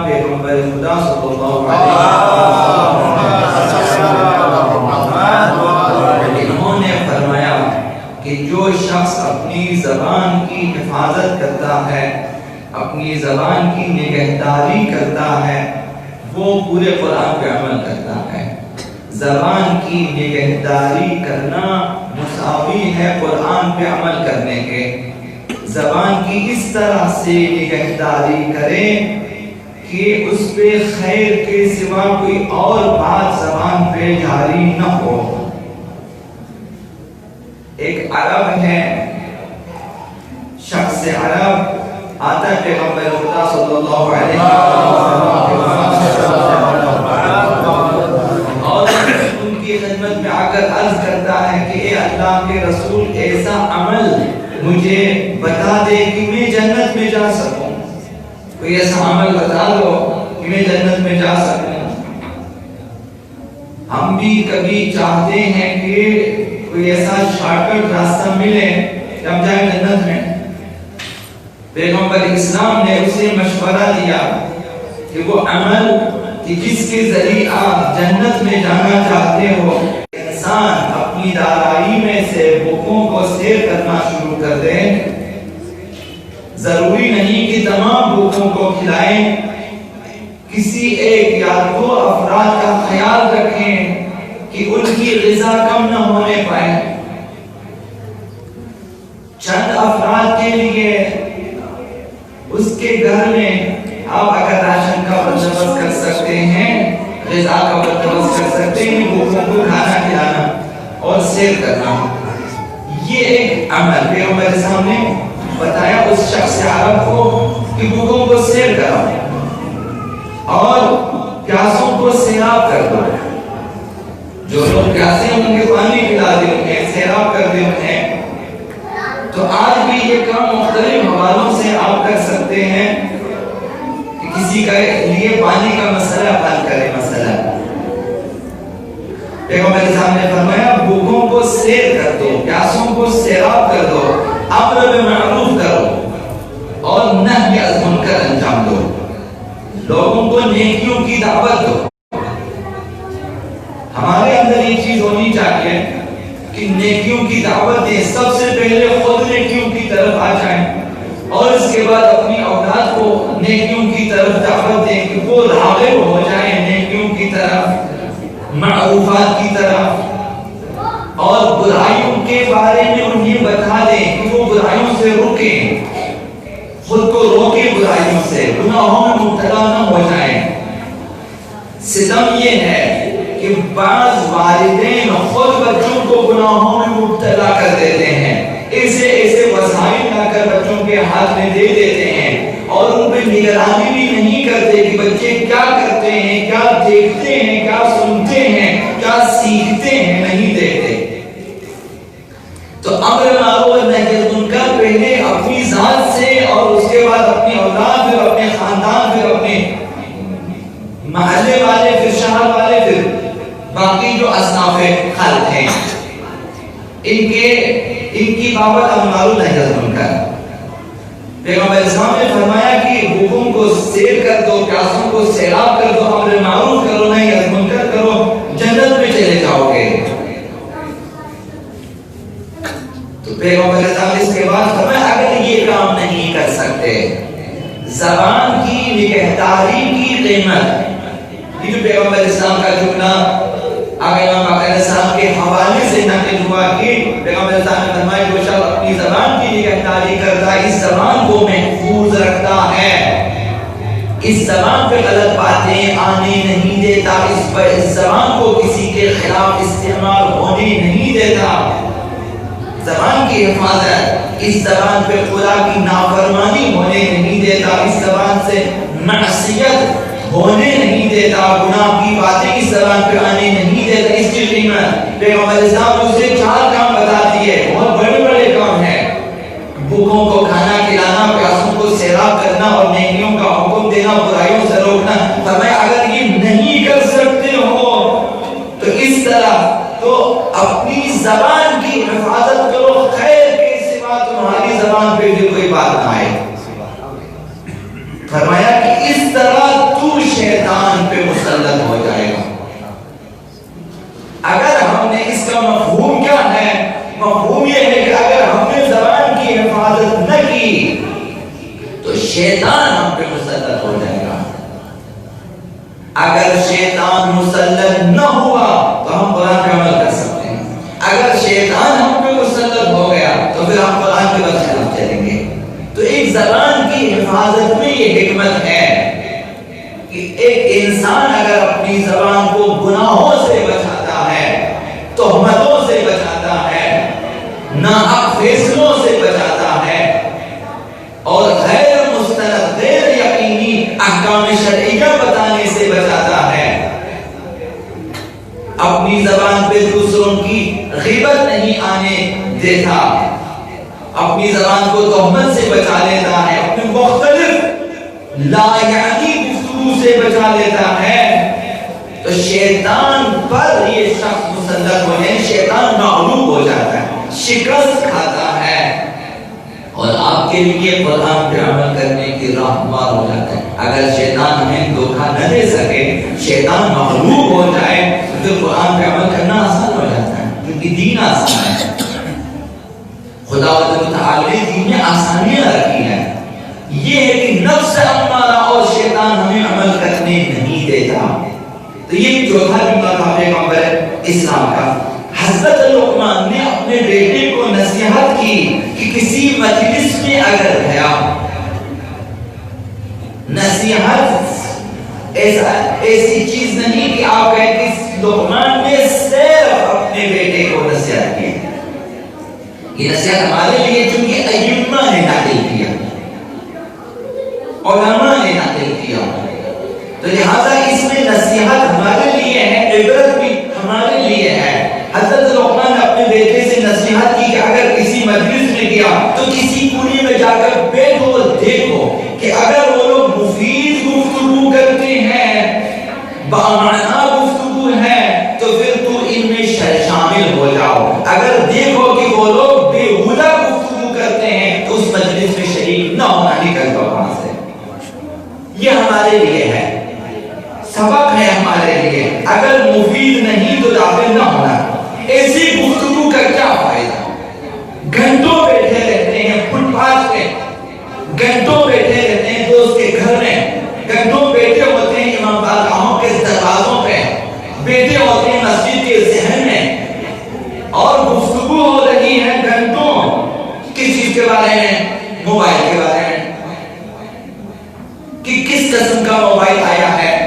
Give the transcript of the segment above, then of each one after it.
پیغمبر خدا صلی اللہ علیہ وسلم انہوں نے فرمایا کہ جو شخص اپنی زبان کی حفاظت کرتا ہے، اپنی زبان کی نگہداری کرتا ہے، وہ پورے قرآن پہ عمل کرتا ہے۔ زبان کی نگہداری کرنا مساوی ہے قرآن پہ عمل کرنے کے۔ زبان کی اس طرح سے نگہداری کریں کہ اس پہ خیر کے سوا کوئی اور بات زبان پہ جاری نہ ہو۔ ایک عرب ہے، شخص عرب آتا ہے پیغمبر خدا صلی اللہ علیہ وسلم اور ان کی خدمت میں آ کر عرض کرتا ہے کہ اے اللہ کے رسول، ایسا عمل مجھے بتا دے کہ میں جنت میں جا سکوں، کوئی ایسا عمل بتا دو کہ میں جنت میں جا سکوں۔ ہم بھی کبھی چاہتے ہیں کہ کوئی ایسا شارٹ کٹ راستہ ملے کہ ہم جائیں جنت میں۔ پیغمبر اسلام نے اسے مشورہ دیا کہ وہ عمل کہ جس کے ذریعے آپ جنت میں جانا چاہتے ہو، انسان اپنی دارائی میں سے بھوکوں کو سیر کرنا شروع کر دے۔ ضروری نہیں کہ تمام بھوکوں کو کھلائیں، کسی ایک یا دو افراد کا خیال رکھیں کہ ان کی غذا کم نہ ہونے پائے۔ چند افراد کے لیے اس کے گھر میں آپ اگر راشن کا بندوبست کر سکتے ہیں، غذا کا بندوبست کر سکتے ہیں، بھوکوں کو کھانا کھلانا اور سیر کرنا، یہ ایک عمل پیغمبر اسلام نے بتایا اس شخص عرب کو کہ بھوکوں کو سیر کرو اور پیاسوں کو سیراب کر دو۔ جو لوگ پیاسے ہوں گے پانی پلا دے ہوں گے، سیراب کر دے ہوں گے۔ تو آج بھی یہ کام مختلف حوالوں سے آپ کر سکتے ہیں کہ کسی کے لیے پانی کا مسئلہ حل کرے مسئلہ۔ پیغمبر اسلام نے فرمایا بھوکوں کو سیر کر دو، پیاسوں کو سیراب کر دو، امر بالمعروف کرو اور نہی عن المنکر انجام دو، لوگوں کو نیکیوں کی دعوت دو۔ ہمارے اندر یہ چیز ہونی چاہیے کہ نیکیوں کی دعوت دیں، سب سے پہلے خود نیکیوں کی طرف آ جائیں اور اس کے بعد اپنی اولاد کو نیکیوں کی طرف دعوت دیں کہ وہ راغب ہو جائیں نیکیوں کی طرف، معروفات کی طرف، اور برائیوں کے بارے میں انہیں بتا دیں کہ وہ برائیوں سے رکیں، خود کو روکیں برائیوں سے، گناہوں میں مبتلا نہ ہو جائیں۔ ستم یہ ہے کہ بعض والدین خود بچوں کو گناہوں میں مبتلا کر دیتے ہیں، ایسے وسائل لا کر بچوں کے ہاتھ میں دے دیتے ہیں اور ان پہ نگرانی بھی نہیں کرتے کہ بچے کیا کرتے ہیں، کیا دیکھتے ہیں، کیا سنتے ہیں، کیا سیکھتے ہیں، نہیں دیکھتے۔ تو امر بالمعروف اور نہی عن المنکر پہلے اپنی ذات سے اور اس کے بعد اپنی اولاد، پھر اپنے خاندان، پھر اپنے محلے والے، پھر شہر والے، پھر باقی جو اصناف خلق ہیں ان کی بابت امر بالمعروف نہی عن المنکر۔ پیغمبر اسلام نے فرمایا کہ بھوکوں کو سیر کر دو، پیاسوں کو سیراب کر دو، امر بالمعروف کرو، نہی عن المنکر کرو، جنت میں چلے جاؤ گے۔ تو پیغمبر اسلام اس کے بعد فرمایا اگر یہ کام نہیں کر سکتے، زبان کی نگہداری کی قیمت، یہ جو پیغمبر اسلام کا جملہ امام باقر صاحب کے حوالے سے نقل ہوا کہ پیغمبر اسلام نے فرمایا جو شخص اپنی زبان کی نگہداری کرتا ہے، اس زبان کو محفوظ رکھتا ہے، اس زبان پہ غلط باتیں آنے نہیں دیتا، اس زبان کو کسی کے خلاف استعمال ہونے نہیں دیتا، زبان کی حفاظت، اس زبان پہ خدا کی نافرمانی ہونے نہیں دیتا، اس زبان سے معصیت ہونے نہیں دیتا، گناہ کی باتیں اس زبان پہ آنے نہیں دیتا۔ اس کی قیمت پیغمبر اسلام نے اسے 4 کام بتا دیے، بہت بڑے بڑے کام ہیں، بھوکوں کو کھانا کھلانا، پیاسوں کو سیراب کرنا اور نیکیوں کا حکم دینا، برائیوں سے روکنا۔ فرمایا اگر یہ نہیں کر سکتے ہو تو اس طرح تو اپنی زبان کی حفاظت کرو، خیر کے سوا تمہاری زبان پہ بھی کوئی بات نہ آئے۔ فرمایا کہ اس طرح مسلط نہ ہوا تو ہم قرآن پہ عمل کر سکتے ہیں. اگر شیطان ہم پہ مسلط ہو گیا تو پھر ہم قرآن کے برخلاف چلیں گے. تو ایک زبان کی حفاظت میں یہ حکمت ہے کہ ایک انسان اگر اپنی زبان کو گناہوں سے بچاتا ہے، تہمتوں سے بچاتا ہے، ناحق فیصلوں سے بچاتا ہے اور غیر مستند غیر یقینی احکام شرعیہ بتانے سے بچاتا ہے، اپنی زبان پہ دوسروں کی غیبت نہیں آنے دیتا، اپنی زبان کو تہمت سے بچا لیتا ہے، اپنی مختلف لا یعنی گفتگو سے بچا لیتا ہے، تو شیطان پر یہ شخص مسلط ہو جائے، شیطان مغلوب ہو جاتا ہے، شکست کھاتا ہے اور آپ کے لیے قرآن پہ عمل کرنے کی راہ ہموار ہو جاتا ہے. اگر شیطان ہمیں دھوکہ نہ دے سکے، شیطان مغلوب ہو جائے تو پھر قرآن پہ عمل کرنا آسان ہو جاتا ہے، کیونکہ دین آسان ہے. خدا تعالی دین میں آسانیاں رکھی ہیں. یہ ہے کہ نفس امارہ اور شیطان ہمیں عمل کرنے نہیں دیتا. تو یہ چوتھا جملہ تھا پیغمبر اسلام کا. حضرت لقمان نے اپنے بیٹے کو نصیحت کی کہ کسی مجلس میں اگر گیا، نصیحت ایسی چیز نہیں کہ آپ کہیں کہ لقمان نے صرف اپنے بیٹے کو نصیحت کی. یہ نصیحت ہمارے لیے چونکہ ائمہ نے نقل کیا، علماء نے نقل کیا، تو لہذا اس میں نصیحت ہمارے لیے ہے، عبرت بھی ہمارے لیے ہے. حضرت لقمان نے اپنے بیٹے سے نصیحت کی کہ اگر کسی مجلس میں گیا تو کسی کونے میں جا کر بیٹھو اور دیکھو کہ اگر وہ لوگ مفید گفتگو کرتے ہیں، بامعنی گفتگو ہے، تو پھر تو ان میں شامل ہو جاؤ. اگر دیکھو کہ وہ لوگ بےہودہ گفتگو کرتے ہیں تو اس مجلس میں شریک نہ ہونا، نکل جاؤ وہاں سے. یہ ہمارے لیے ہے، سبق ہے ہمارے لیے. اگر مفید نہیں تو داخل نہ ہونا. ایسی گفتگو کا کیا فائدہ؟ گھنٹوں بیٹھے رہتے ہیں فٹ پاتھ پہ، گھنٹوں بیٹھے رہتے ہیں دوست کے گھر میں، گھنٹوں بیٹھے ہوتے ہیں امام بارگاہوں کے دروازوں پہ، بیٹھے ہوتے ہیں مسجد کے ذہن میں، اور گفتگو ہو رہی ہے گھنٹوں کس چیز کے بارے میں؟ موبائل کے بارے میں، کہ کس قسم کا موبائل آیا ہے،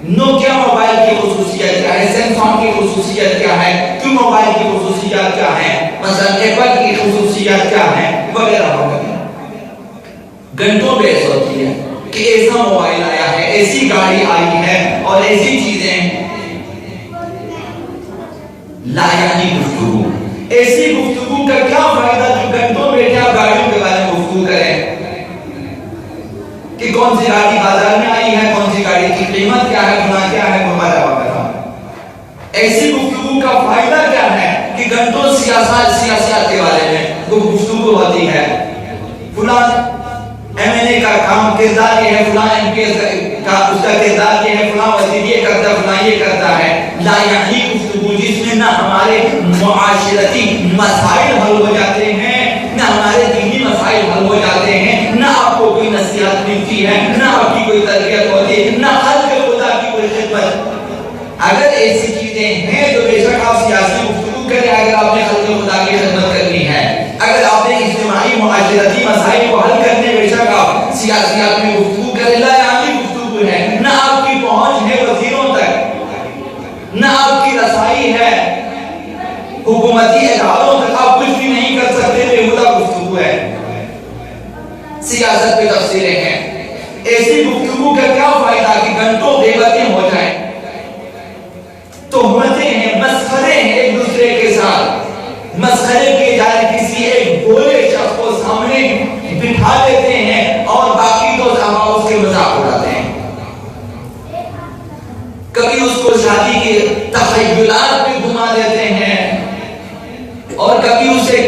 نوکیا موبائل کی خصوصیت کیا ہے، سیمسنگ کی خصوصیت کیا ہے، کیوں موبائل کی خصوصیات کیا ہے، مثلا ایپل کی خصوصیات کیا ہے، وغیرہ وغیرہ. گھنٹوں بحث ہوتی ہے کہ ایسا موبائل آیا ہے، ایسی گاڑی آئی ہے اور ایسی چیزیں. لا یعنی گفتگو. ایسی گفتگو کا کیا فائدہ جو گھنٹوں بیٹھے آپ گاڑیوں کے بارے میں گفتگو کریں کہ کون سی گاڑی بازار میں آئی ہے، کون سی گاڑی کی قیمت کیا ہے، گنا کیا ہے، وغیرہ وغیرہ. ایسی گفتگو کا فائدہ کیا ہے کہ گھنٹوں سیاست کے بارے میں گفتگو ہوتی ہے. فلاں MLA کا کام کردار یہ ہے، فلاں MP کا اس کا کردار یہ ہے، فلاں وزیر یہ کرتا ہے، فلاں یہ کرتا ہے. لا یعنی گفتگو جس میں نہ ہمارے معاشرتی مسائل حل ہو جاتے ہیں، نہ ہمارے دینی مسائل حل ہو جاتے ہیں، نہ آپ کو کوئی نصیحت ملتی ہے، نہ آپ کی کوئی تربیت ہوتی ہے، نہ خلق خدا کی کوئی خدمت. اگر ایسی چیزیں ہیں تو بے شک آپ سیاسی گفتگو کریں. اگر آپ نے خلق خدا کی خدمت کرنی ہے، اگر آپ نے اجتماعی معاشرتی مسائل کو حل کرنے، بے شک آپ سیاسیات میں گفتگو کریں. لا یعنی گفتگو ہے، نہ آپ کی پہنچ ہے وزیروں تک، نہ آپ کی رسائی ہے حکومتی اداروں تک، آپ کچھ بھی نہیں کر سکتے، بےہودہ گفتگو ہے. سیاست پہ تفسیریں ہیں. ایسی گفتگو کا کیا فائدہ کہ گھنٹوں غیبتیں ہو جائیں، تہمتیں ہیں، مسخرے ہیں ایک دوسرے کے ساتھ، مسخرے کیے جائیں، کسی ایک بولے شخص کو سامنے بٹھا لیتے ہیں اور باقی تو اس کے مذاق اڑاتے ہیں. کبھی اس کو شادی کے تخیلات پہ گھما دیتے ہیں اور کبھی اسے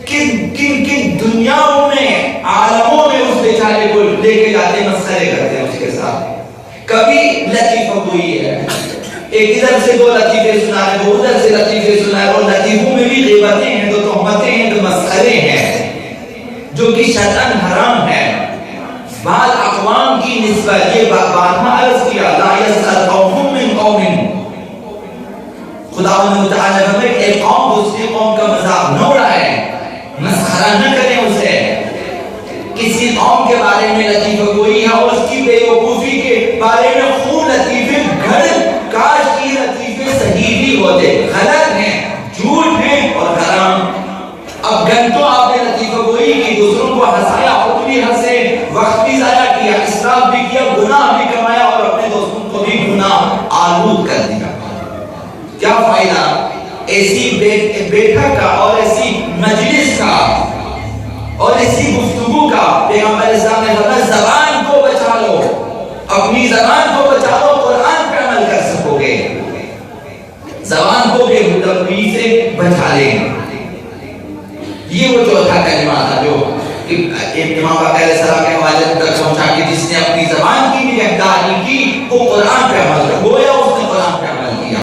کن دنیاوں میں، عالموں میں اس بیچارے کو لے کے جاتے ہیں، مسخرے کرتے ہیں اس کے ساتھ. کبھی لطیفہ گوئی ہے، ایک ادھر سے دو لطیفے سنا رہے، وہ ادھر سے لطیفے سنا رہے، اور لطیفوں میں بھی غیبتیں ہیں، تو تہمتیں ہیں، تو مسخرے ہیں جو کہ شرعاً حرام ہے. بعض اقوام کی نسبت یہ بارہا عرض کیا لا یسأل قوم من قوم، خداوند متعال نے ایک قوم دوسری قوم کا مذاق نہ اڑائے، مسخرہ نہ کریں اسے، کسی قوم کے بارے میں لطیفہ گوئی ہے اور اس کی بے وقوفی کے بارے میں خوب لطیفے گھڑ، کاش کی لطیفے صحیح بھی ہوتے، غلط ہیں، جھوٹ ہیں اور حرام۔ اب گھنٹوں آپ نے لطیفہ گوئی کی، دوسروں کو ہنسایا، خود بھی ہنسے، وقت بھی ضائع کیا، اسراف بھی کیا، گناہ بھی کمایا اور اپنے دوستوں کو بھی گناہ آلود کر دیا۔ کیا فائدہ ایسی بیٹھک کا اور ایسی مجلس کا اور ایسی گفتگو کا؟ پیغمبر اسلام نے فرمایا زبان کو بچا لو، اپنی زبان کو بچا لو، قرآن پہ عمل کر سکو گے، زبان کو بے حدگوئی سے بچا لیں۔ یہ وہ چوتھا کلمہ تھا جو امام باقر علیہ السلام کے والد تک پہنچا کہ جس نے اپنی زبان کی نگہداری کی وہ قرآن پہ